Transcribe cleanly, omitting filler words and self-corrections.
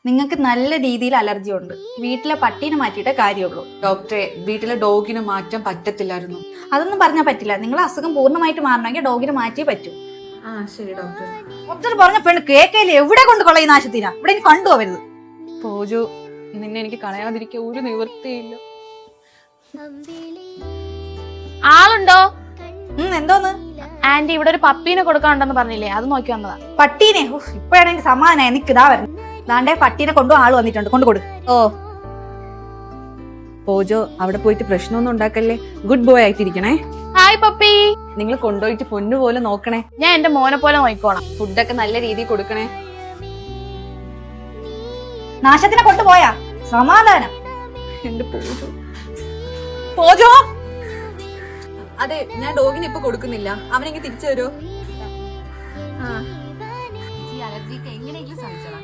നിങ്ങൾക്ക് നല്ല രീതിയിൽ അലർജി ഉണ്ട്. വീട്ടിലെ പട്ടീനെ മാറ്റിയിട്ടേ കാര്യമുള്ളൂ. ഡോക്ടറെ, വീട്ടിലെ ഡോഗിനെ മാറ്റാൻ പറ്റത്തില്ലായിരുന്നു. അതൊന്നും പറഞ്ഞാൽ പറ്റില്ല. നിങ്ങളെ അസുഖം പൂർണ്ണമായിട്ട് മാറണമെങ്കിൽ ഡോഗിനെ മാറ്റിയേ പറ്റൂ. ആ ശരി ഡോക്ടർ. ഒത്തിരി പറഞ്ഞ പെണ്ണ് കേക്കയില് എവിടെ കൊണ്ട് കൊള്ളയുന്ന ആശുപത്രിയാ? ഇവിടെ എനിക്ക് കണ്ടുപോവരുത്. പോജു, നിന്നെ എനിക്ക് കളയാതിരിക്കാൻ ഒരു നിവൃത്തിയില്ല. ആളുണ്ടോ? എന്തോന്ന്? ആന്റി, ഇവിടെ ഒരു പപ്പീനെ കൊടുക്കാനുണ്ടെന്ന് പറഞ്ഞില്ലേ, അത് നോക്കി വന്നതാ. പട്ടീനെ? ഇപ്പോഴാണ് എനിക്ക് സമാധാനായി. നിൽക്കുതാ വരുന്നു. ദാണ്ടേ പട്ടീനെ കൊണ്ടു ആള് വന്നിട്ടുണ്ട്, കൊണ്ടുകൊടു. ഓ പോജോ, അവിടെ പോയിട്ട് പ്രശ്നമൊന്നും ഉണ്ടാക്കല്ലേ. ഗുഡ് ബോയ് ആയിട്ടിരിക്കണേ. Hi puppy. നിങ്ങൾ കൊണ്ടുപോയിട്ട് പൊന്നുപോലെ നോക്കണേ. ഞാൻ എന്റെ മോനെ പോലെ നോക്കിക്കോളാം. ഫുഡൊക്കെ നല്ല രീതിയിൽ കൊടുക്കണേ. നാശത്തിനെ കൊണ്ടുപോയാ സമാധാനം. എന്റെ പോജോ. പോജോ, അതെ, ഞാൻ ഡോഗിനെ ഇപ്പൊ കൊടുക്കുന്നില്ല. അവനെങ്കിൽ തിരിച്ചു തരുമോ? അലർജിക്ക് എങ്ങനെയെങ്കിലും സഹിച്ചോളാം.